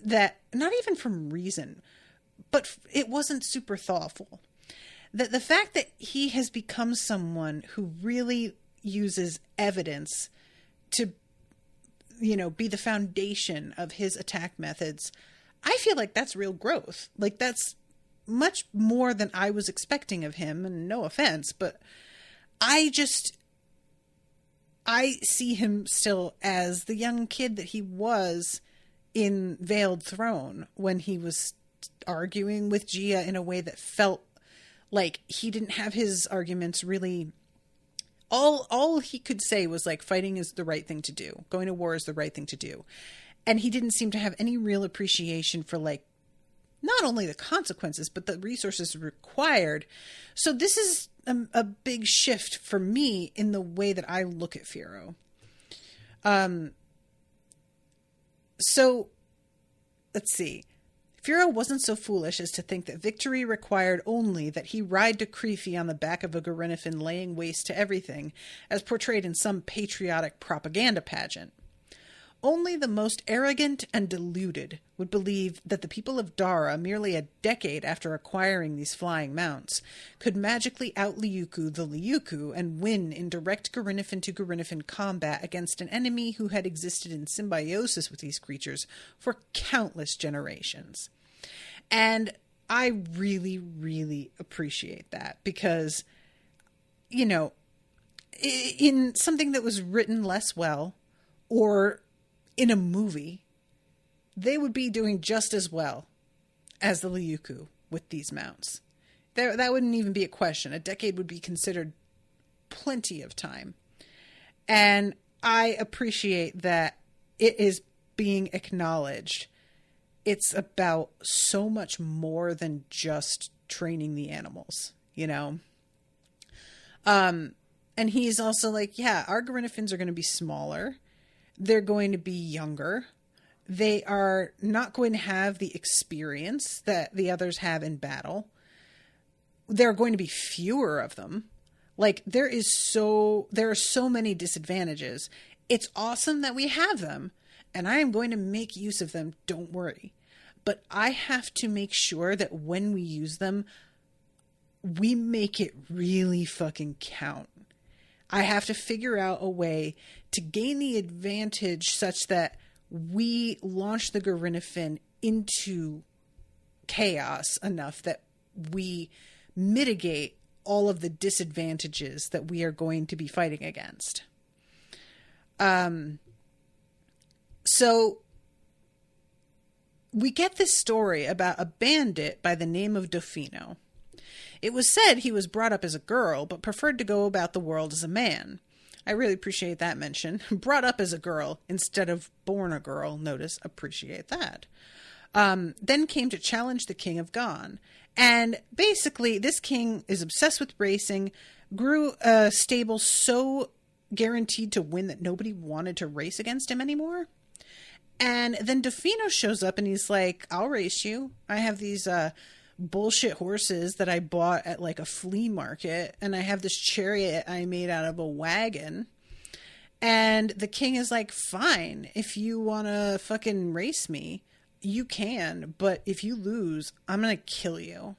Speaker 2: That, not even from reason, but it wasn't super thoughtful. That the fact that he has become someone who really uses evidence to, be the foundation of his attack methods, I feel like that's real growth. Like, that's much more than I was expecting of him, and no offense, but I see him still as the young kid that he was in Veiled Throne when he was arguing with Gia in a way that felt like he didn't have his arguments really. All he could say was like, fighting is the right thing to do. Going to war is the right thing to do. And he didn't seem to have any real appreciation for like, not only the consequences, but the resources required. So this is a big shift for me in the way that I look at Firo. So let's see. Firo wasn't so foolish as to think that victory required only that he ride to Creepy on the back of a Garinnefin laying waste to everything, as portrayed in some patriotic propaganda pageant. Only the most arrogant and deluded would believe that the people of Dara, merely a decade after acquiring these flying mounts, could magically out-Liuku the Liuku and win in direct Garinnefin to Garinnefin combat against an enemy who had existed in symbiosis with these creatures for countless generations. And I really, really appreciate that, because, in something that was written less well, or in a movie, they would be doing just as well as the Liuku with these mounts. That wouldn't even be a question. A decade would be considered plenty of time. And I appreciate that it is being acknowledged. It's about so much more than just training the animals, And he's also like, yeah, our Garinnefins are going to be smaller. They're going to be younger. They are not going to have the experience that the others have in battle. There are going to be fewer of them. Like, there are so many disadvantages. It's awesome that we have them, and I am going to make use of them. Don't worry. But I have to make sure that when we use them, we make it really fucking count. I have to figure out a way to gain the advantage such that we launch the Garinnefin into chaos enough that we mitigate all of the disadvantages that we are going to be fighting against. So we get this story about a bandit by the name of Dofino. It was said he was brought up as a girl, but preferred to go about the world as a man. I really appreciate that mention. Brought up as a girl instead of born a girl. Notice, appreciate that. Then came to challenge the king of Gon. And basically, this king is obsessed with racing, grew a stable so guaranteed to win that nobody wanted to race against him anymore. And then Dofino shows up and he's like, I'll race you. I have these bullshit horses that I bought at like a flea market, and I have this chariot I made out of a wagon. And the king is like, fine, if you want to fucking race me, you can, but if you lose, I'm going to kill you.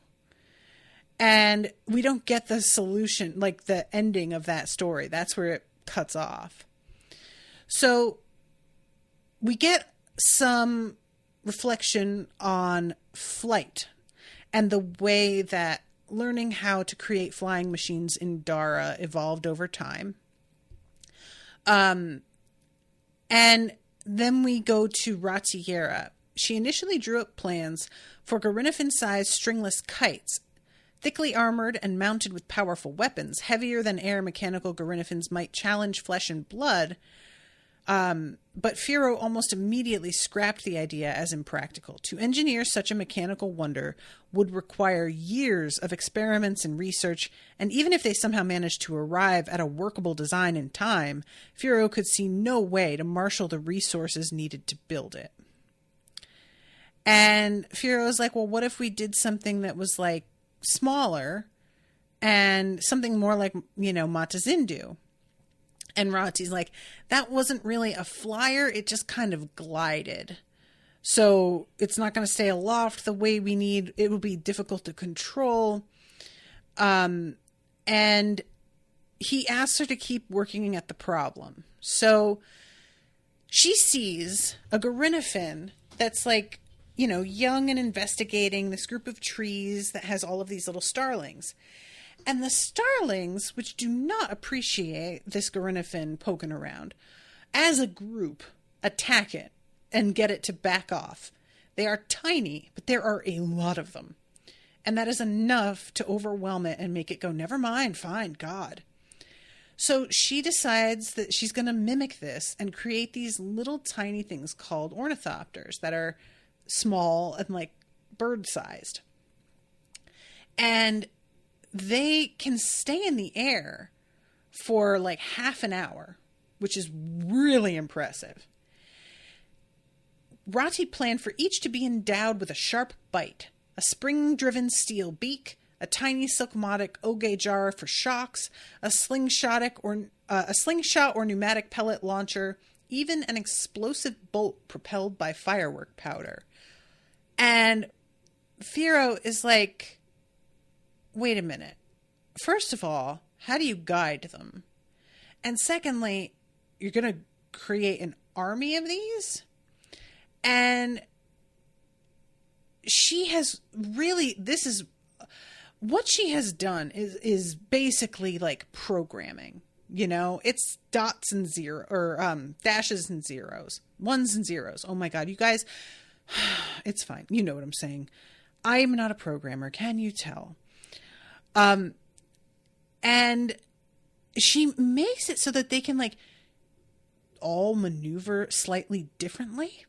Speaker 2: And we don't get the solution, like the ending of that story. That's where it cuts off. So we get some reflection on flight and the way that learning how to create flying machines in Dara evolved over time. And then we go to Rati. She initially drew up plans for Garinnefin-sized stringless kites Thickly armored and mounted with powerful weapons, heavier than air mechanical Garinnifans might challenge flesh and blood, but Firo almost immediately scrapped the idea as impractical. To engineer such a mechanical wonder would require years of experiments and research, and even if they somehow managed to arrive at a workable design in time, Firo could see no way to marshal the resources needed to build it. And Firo's like, well, what if we did something that was like smaller and something more like, Mata Zindu? And Rati's like, that wasn't really a flyer. It just kind of glided. So it's not going to stay aloft the way we need. It will be difficult to control. And he asks her to keep working at the problem. So she sees a Garinnifan that's like, young and investigating this group of trees that has all of these little starlings. And the starlings, which do not appreciate this Garinnifan poking around, as a group, attack it and get it to back off. They are tiny, but there are a lot of them. And that is enough to overwhelm it and make it go, never mind, fine, God. So she decides that she's going to mimic this and create these little tiny things called ornithopters that are small and like bird-sized. And they can stay in the air for like half an hour, which is really impressive. Rati planned for each to be endowed with a sharp bite, a spring-driven steel beak, a tiny silkmotic oge jar for shocks, a slingshot or pneumatic pellet launcher, even an explosive bolt propelled by firework powder. And Firo is like, wait a minute. First of all, how do you guide them? And secondly, you're going to create an army of these? And she has really, what she has done is basically like programming. It's dots and dashes and zeros, ones and zeros. Oh my God, you guys, it's fine. You know what I'm saying. I am not a programmer. Can you tell? And she makes it so that they can like all maneuver slightly differently.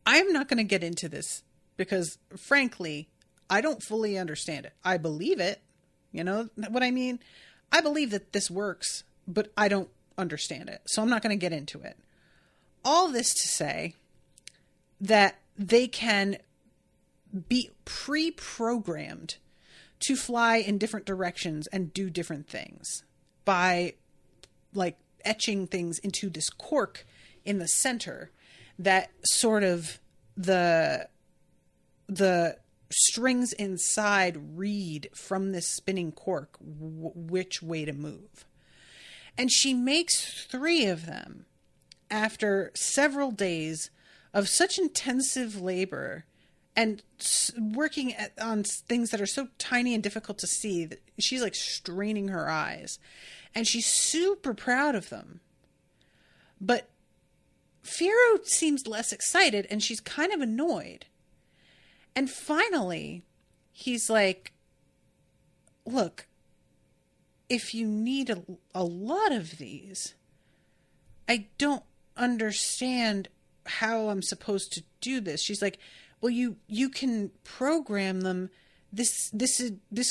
Speaker 2: I'm not going to get into this because frankly, I don't fully understand it. I believe it. You know what I mean? I believe that this works, but I don't understand it. So I'm not going to get into it. All this to say that they can be pre-programmed to fly in different directions and do different things by like etching things into this cork in the center that sort of the strings inside read from this spinning cork which way to move. And she makes 3 of them after several days of such intensive labor and working on things that are so tiny and difficult to see that she's like straining her eyes. And she's super proud of them. But Firo seems less excited and she's kind of annoyed. And finally, he's like, look, if you need a lot of these, I don't understand how I'm supposed to do this. She's like, well, you can program them. This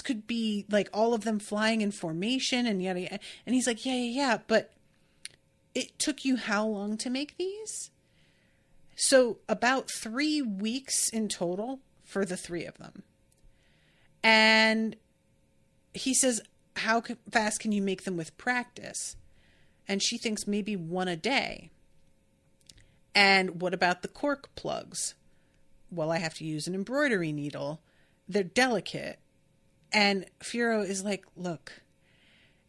Speaker 2: could be like all of them flying in formation and yada yada. And he's like, yeah, but it took you how long to make these? So about 3 weeks in total for the 3 of them. And he says, how fast can you make them with practice? And she thinks maybe 1 a day. And what about the cork plugs? Well, I have to use an embroidery needle. They're delicate. And Firo is like, look,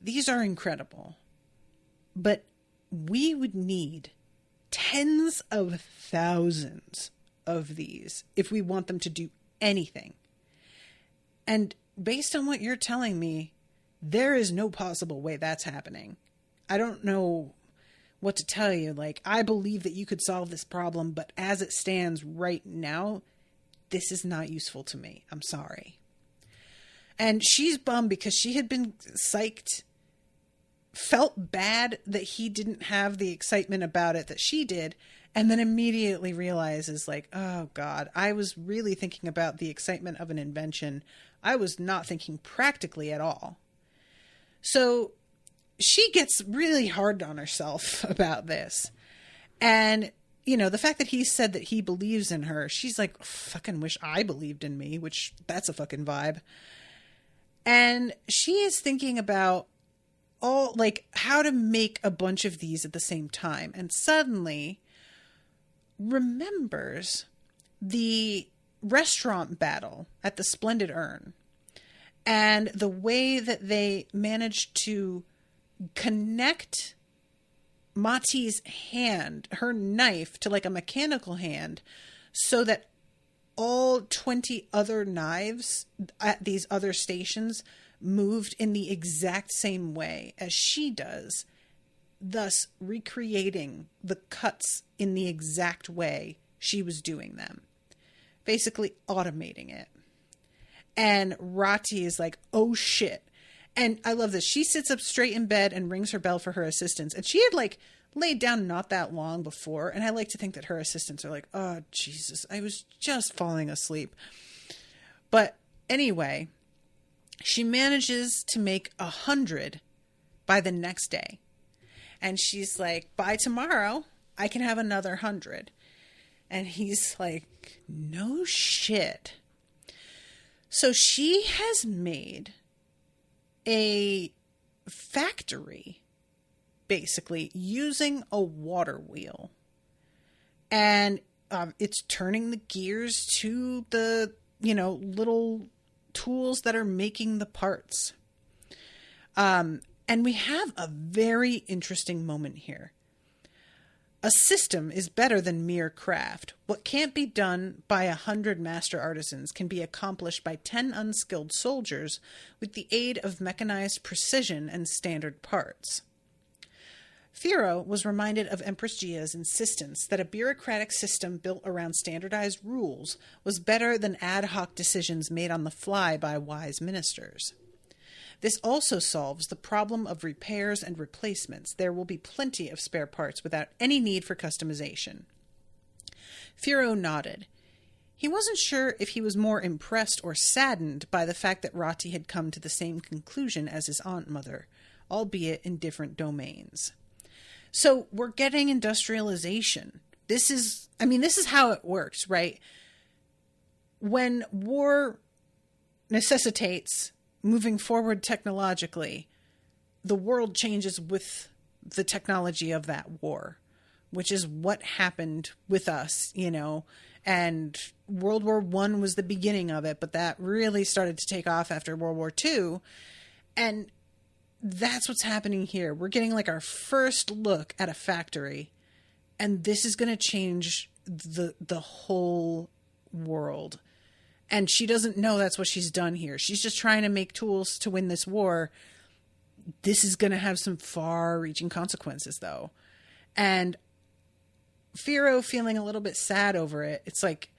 Speaker 2: these are incredible, but we would need tens of thousands of these if we want them to do anything. And based on what you're telling me, there is no possible way that's happening. I don't know what to tell you. Like, I believe that you could solve this problem, but as it stands right now, this is not useful to me. I'm sorry. And she's bummed because she had been felt bad that he didn't have the excitement about it that she did, and then immediately realizes, like, oh God, I was really thinking about the excitement of an invention. I was not thinking practically at all. So she gets really hard on herself about this. And, you know, the fact that he said that he believes in her, she's like, fucking wish I believed in me, which that's a fucking vibe. And she is thinking about how to make a bunch of these at the same time. And suddenly remembers the restaurant battle at the Splendid Urn and the way that they managed to connect Mati's hand, her knife, to like a mechanical hand, so that all 20 other knives at these other stations moved in the exact same way as she does, thus recreating the cuts in the exact way she was doing them. Basically automating it. And Rati is like, oh shit. And I love this. She sits up straight in bed and rings her bell for her assistants. And she had like laid down not that long before. And I like to think that her assistants are like, oh, Jesus, I was just falling asleep. But anyway, she manages to make 100 by the next day. And she's like, by tomorrow, I can have another 100. And he's like, no shit. So she has made a factory, basically, using a water wheel. And it's turning the gears to the, little tools that are making the parts. And we have a very interesting moment here. A system is better than mere craft. What can't be done by 100 master artisans can be accomplished by 10 unskilled soldiers with the aid of mechanized precision and standard parts. Firo was reminded of Empress Gia's insistence that a bureaucratic system built around standardized rules was better than ad hoc decisions made on the fly by wise ministers. This also solves the problem of repairs and replacements. There will be plenty of spare parts without any need for customization. Firo nodded. He wasn't sure if he was more impressed or saddened by the fact that Rati had come to the same conclusion as his aunt mother, albeit in different domains. So we're getting industrialization. This is how it works, right? When war necessitates moving forward technologically, the world changes with the technology of that war, which is what happened with us, and World War I was the beginning of it, but that really started to take off after World War II. And that's what's happening here. We're getting like our first look at a factory, and this is going to change the whole world. And she doesn't know that's what she's done here. She's just trying to make tools to win this war. This is going to have some far-reaching consequences, though. And Firo feeling a little bit sad over it. It's like,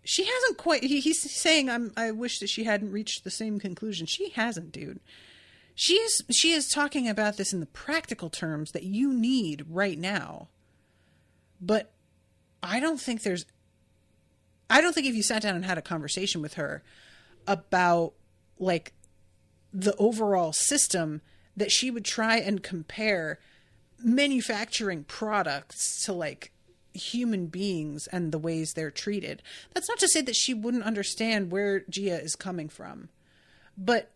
Speaker 2: she hasn't quite... He's saying, I wish that she hadn't reached the same conclusion. She hasn't, dude. She is talking about this in the practical terms that you need right now. But I don't think if you sat down and had a conversation with her about like the overall system, that she would try and compare manufacturing products to like human beings and the ways they're treated. That's not to say that she wouldn't understand where Gia is coming from. But,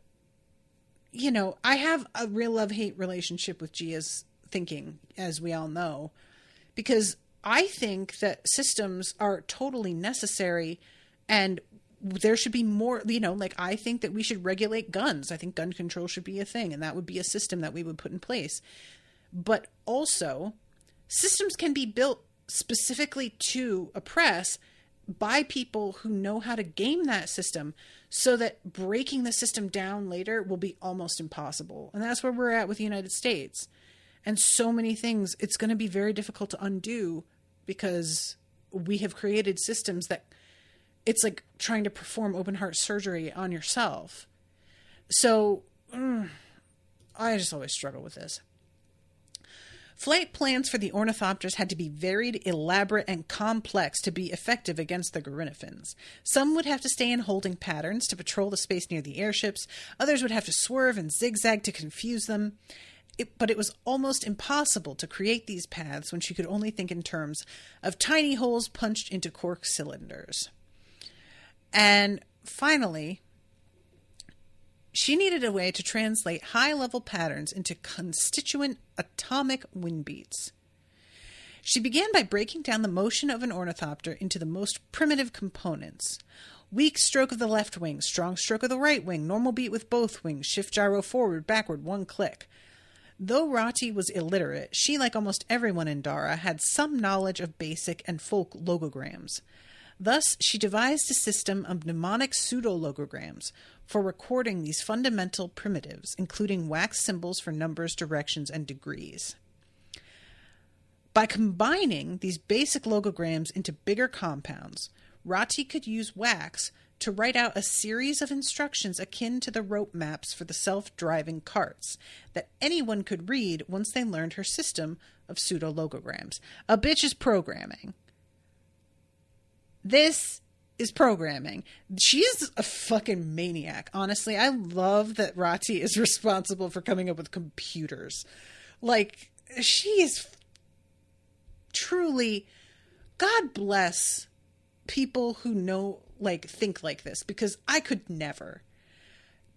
Speaker 2: I have a real love-hate relationship with Gia's thinking, as we all know, because I think that systems are totally necessary, and there should be more, I think that we should regulate guns. I think gun control should be a thing, and that would be a system that we would put in place. But also, systems can be built specifically to oppress by people who know how to game that system, so that breaking the system down later will be almost impossible. And that's where we're at with the United States. And so many things, it's going to be very difficult to undo, because we have created systems that it's like trying to perform open heart surgery on yourself. So, I just always struggle with this. Flight plans for the ornithopters had to be varied, elaborate, and complex to be effective against the Gorininfans. Some would have to stay in holding patterns to patrol the space near the airships. Others would have to swerve and zigzag to confuse them. But it was almost impossible to create these paths when she could only think in terms of tiny holes punched into cork cylinders. And finally, she needed a way to translate high-level patterns into constituent atomic wind beats. She began by breaking down the motion of an ornithopter into the most primitive components. Weak stroke of the left wing, strong stroke of the right wing, normal beat with both wings, shift gyro forward, backward, one click. Though Rati was illiterate, she, like almost everyone in Dara, had some knowledge of basic and folk logograms. Thus, she devised a system of mnemonic pseudo-logograms for recording these fundamental primitives, including wax symbols for numbers, directions, and degrees. By combining these basic logograms into bigger compounds, Rati could use wax to write out a series of instructions akin to the rope maps for the self-driving carts that anyone could read once they learned her system of pseudo-logograms. A bitch is programming. This is programming. She is a fucking maniac. Honestly, I love that Rati is responsible for coming up with computers. Like, she is truly... God bless people who know, like, think like this, because I could never.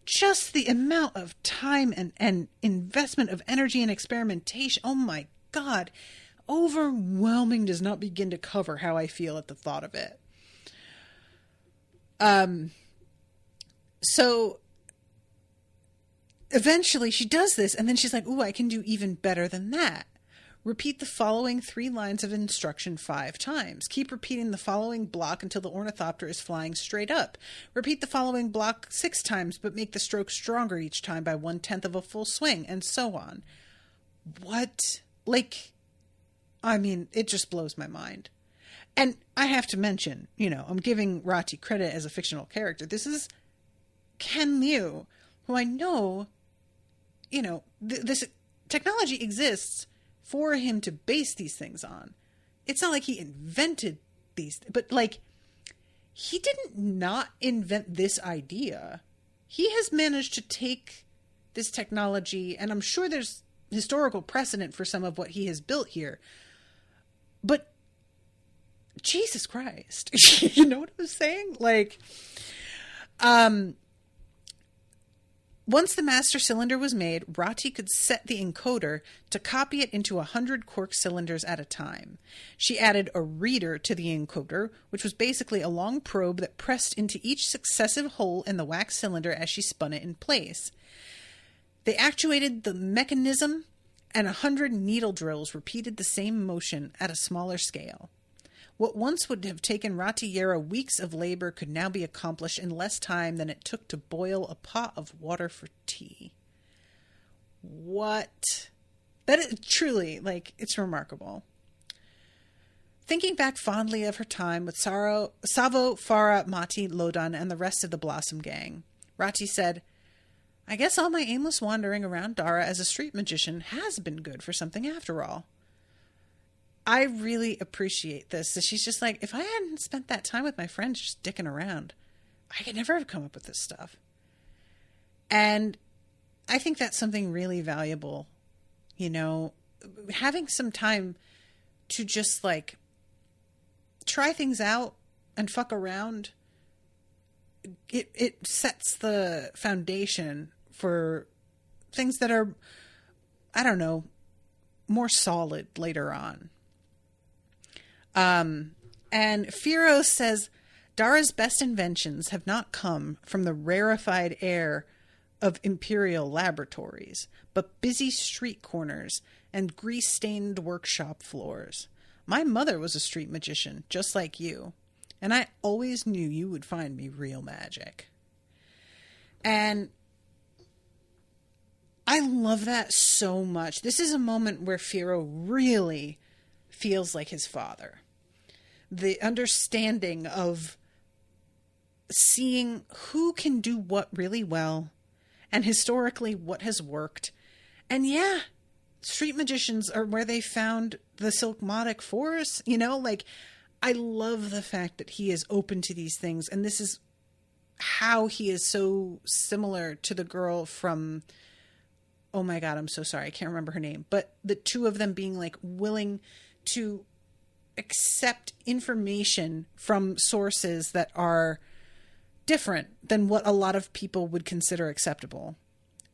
Speaker 2: Just the amount of time and investment of energy and experimentation. Oh my God. Overwhelming does not begin to cover how I feel at the thought of it. So eventually she does this, and then she's like, ooh, I can do even better than that. Repeat the following 3 lines of instruction 5 times. Keep repeating the following block until the ornithopter is flying straight up. Repeat the following block 6 times, but make the stroke stronger each time by 1/10 of a full swing, and so on. What? Like, I mean, it just blows my mind. And I have to mention, I'm giving Rati credit as a fictional character. This is Ken Liu, who I know, this technology exists for him to base these things on. It's not like he invented these, but like, he didn't not invent this idea. He has managed to take this technology, and I'm sure there's historical precedent for some of what he has built here. But Jesus Christ, you know what I'm saying? Like, once the master cylinder was made, Rati could set the encoder to copy it into 100 cork cylinders at a time. She added a reader to the encoder, which was basically a long probe that pressed into each successive hole in the wax cylinder as she spun it in place. They actuated the mechanism, and 100 needle drills repeated the same motion at a smaller scale. What once would have taken Rati Yera weeks of labor could now be accomplished in less time than it took to boil a pot of water for tea. What? That is truly, like, it's remarkable. Thinking back fondly of her time with Savo, Farah, Mati, Lodan, and the rest of the Blossom Gang, Rati said, I guess all my aimless wandering around Dara as a street magician has been good for something after all. I really appreciate this. So she's just like, if I hadn't spent that time with my friends just dicking around, I could never have come up with this stuff. And I think that's something really valuable, having some time to just like try things out and fuck around. It sets the foundation for things that are, I don't know, more solid later on. And Firo says, Dara's best inventions have not come from the rarefied air of imperial laboratories, but busy street corners and grease-stained workshop floors. My mother was a street magician, just like you, and I always knew you would find me real magic. And I love that so much. This is a moment where Firo really feels like his father. The understanding of seeing who can do what really well and historically what has worked. And yeah, street magicians are where they found the Silkmotic forest. You know, like, I love the fact that he is open to these things. And this is how he is so similar to the girl from, oh my God, I'm so sorry, I can't remember her name. But the two of them being like willing to accept information from sources that are different than what a lot of people would consider acceptable,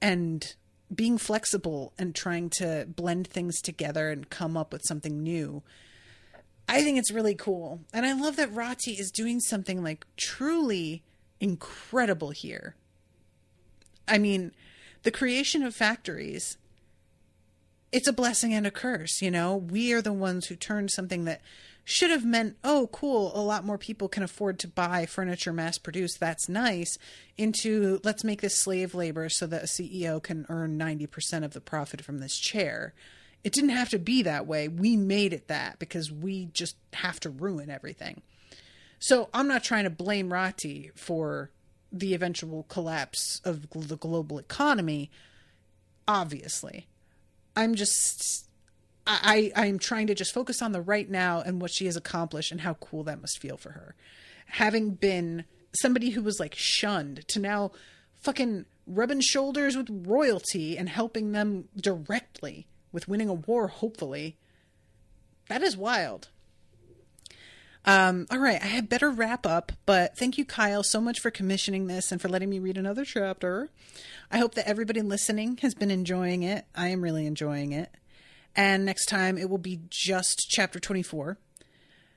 Speaker 2: and being flexible and trying to blend things together and come up with something new. I think it's really cool. And I love that Rati is doing something like truly incredible here. I mean, the creation of factories, it's a blessing and a curse, you know? We are the ones who turned something that should have meant, oh, cool, a lot more people can afford to buy furniture mass produced, that's nice, into let's make this slave labor so that a CEO can earn 90% of the profit from this chair. It didn't have to be that way. We made it that because we just have to ruin everything. So I'm not trying to blame Rati for the eventual collapse of the global economy, obviously. I'm trying to just focus on the right now and what she has accomplished and how cool that must feel for her. Having been somebody who was like shunned to now fucking rubbing shoulders with royalty and helping them directly with winning a war, hopefully. That is wild. All right, I had better wrap up, but thank you, Kyle, so much for commissioning this and for letting me read another chapter. I hope that everybody listening has been enjoying it. I am really enjoying it. And next time it will be just chapter 24.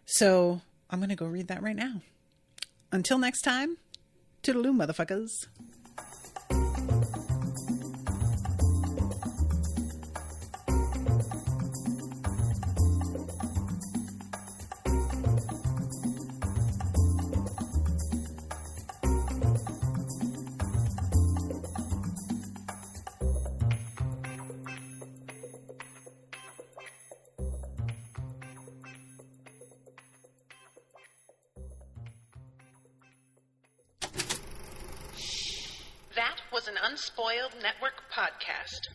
Speaker 2: So I'm going to go read that right now. Until next time, toodaloo, motherfuckers.
Speaker 1: That was an Unspoiled Network podcast.